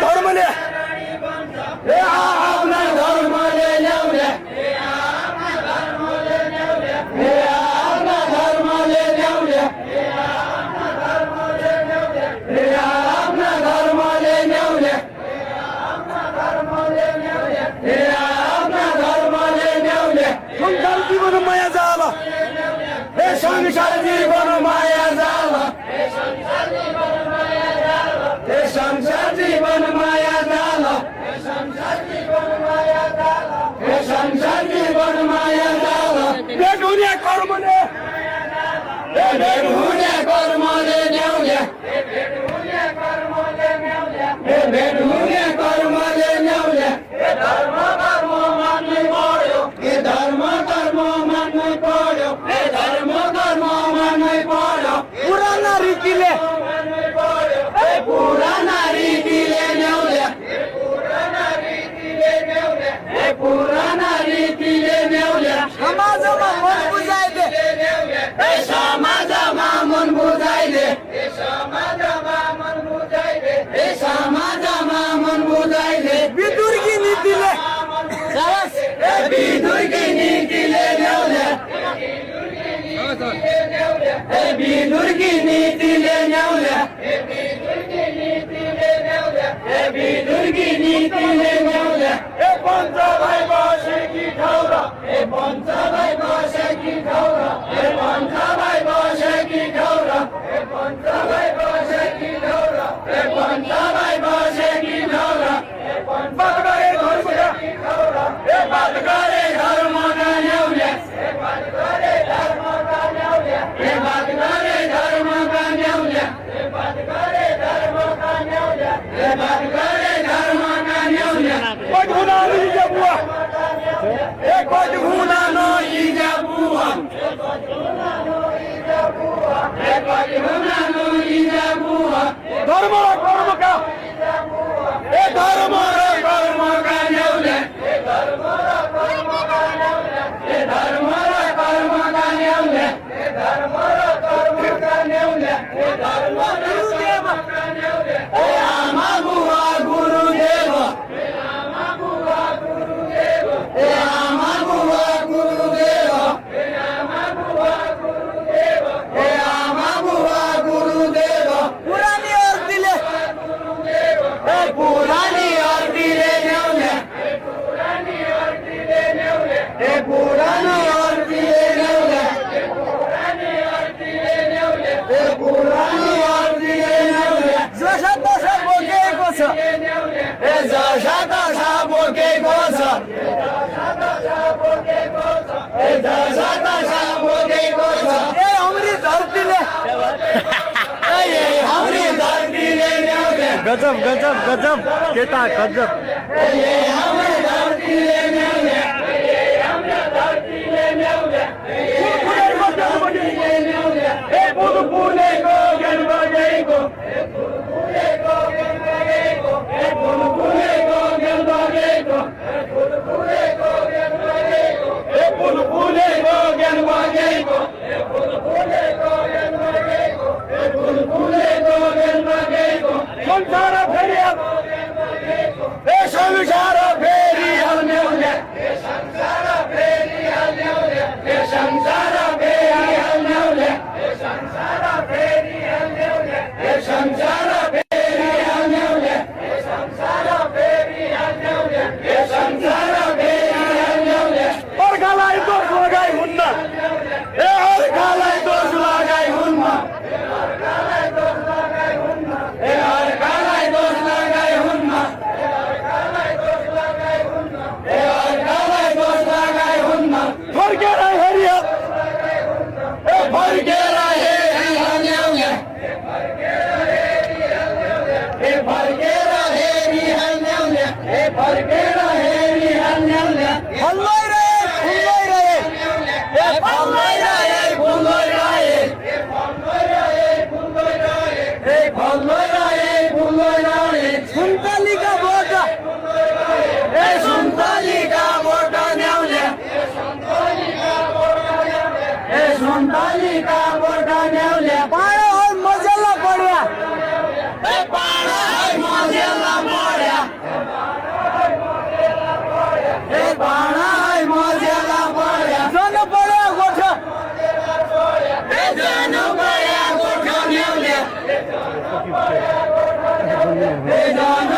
धर्मले हे आपला धर्मले नेवले हे आपला धर्मले नेवले हे आपला धर्मले नेवले हे आपला धर्मले नेवले संसार जीवन माया झाला हे संसार जीवन माया झाला हे संसार जीवन माया झाला हे संसार जीवन माया झाला हे संसार जीवन माया झाला भेटून या कर्मले हे भेटून या कर्मले नेवल्या हे भेटून या कर्मले नेवल्या हे भेटून या कर्मले नेवल्या हे धर्म कर्म मानले पड्यो हे धर्म कर्म मान्नै पड्यो हे धर्म कर्म मान्नै पड्यो पुराना रीतिले हे पुराना रीतिले नेवल्या हे पुराना रीतिले नेवल्या समाजमा मन बुझाइले हे समाजमा मन बुझाइले हे समाजमा मन बुझाइले हे समाजमा मन बुझाइले विदुर्की नीतिले हे विदुर्की नीतिले नेवल्या हे विदुर्की नीतिले नेवल्या हे विदुर्की नीतिले नेवल्या हे विदुर्की नीतिले नेवल्या हे पंचभाई बसेकी ठाउँमा हे पंचभाई बसेकी ठाउँमा हे पंचभाई बसेकी ठाउँमा हे पंचभाई बसेकी ठाउँमा हे पंचभाई बसेकी ठाउँमा बात गरे धर्मका हे बात गरे धर्मका न्याउल्या हे बात गरे धर्मका न्याउल्या हे बात गरे धर्मका न्याउल्या हे बात गरे धर्मका न्याउल्या हे बात गरे धर्मका न्याउल्या कोट हुना नइजा बुवा हे कोट हुना नइजा बुवा हे कोट हुना नइजा बुवा हे कोट हुना नइजा बुवा धर्म र कर्मका हे धर्म र कर्मका न्याउल्या हे धर्म र कर्मका न्याउल्या हे धर्म र कर्मका न्याउल्या हे धर्म र कर्मका न्याउल्या हे धर्म गुरुदेव हे आमा बुवा गुरुदेव हे आमा बुवा गुरुदेव हे आमा बुवा गुरुदेव हे आमा बुवा गुरुदेव हे आमा बुवा गुरुदेव पुरानी और दिले हे पुरानी और दिले नेवल्या हे पुरानी और दिले नेवल्या हे पुरानी और दिले नेवल्या हे पुरानी और दिले नेवल्या हे पुरानी और दिले नेवल्या जसा तसा बोकेको छ हे जसा तसा बोकेको छ हे जसा तसा बोकेको छ ए हमरी धरतीले ए हमरी धरतीले नेवल्या गजब गजब गजब केटा गजब ए हमरी धरतीले नेवल्या ए हमरी धरतीले नेवल्या ए बुलबुलेको गन बजेको ए बुलबुलेको गन बजेको ए बुलबुलेको गन बजेको ए बुलबुलेको गन बजेको ए बुलबुलेको गन बजेको ए बुलबुलेको गन बजेको ए बुलबुलेको गन बजेको संसार फेरि ए संसार फेरि हाल्नेउल्या ए संसार फेरि हाल्नेउल्या ए संसार फेरि हाल्नेउल्या ए संसार फेरि हाल्नेउल्या ए संसार फेरि हाल्नेउल्या ए संसार फेरि हाल्नेउल्या ए संसार फेरि हाल्नेउल्या अर्कालाई दोष लगाइ हुन्न ए अर्कालाई दोष लगाइ हुन्न ए अर्कालाई दोष लगाइ हुन्न ए अर्कालाई दोष लगाइ हुन्न ए अर्कालाई दोष लगाइ हुन्न ए अर्कालाई दोष लगाइ हुन्न फर्केर हेरियो ए फर्केर हेरि हाल्नेउल्या ए फर्केर हेरि हाल्नेउल्या ए फर्केर हेरि हाल्नेउल्या ए फर्केर हेरि हाल्नेउल्या फल्लै रे फुल्लै रे ए फल्लै रे फुल्लै रे ए फल्लै रे फुल्लै रे ए फल्लै रे फुल्लै रे सुन्तलीका बोटा ए सुन्तलीका बोटा न्याउल्या ए सुन्तलीका बोटा न्याउल्या ए सुन्तलीका बोटा न्याउल्या पाडो मजेला पड्या ए पाडो मजेला जणू बया गोठ्याव नेवल्या हे जणू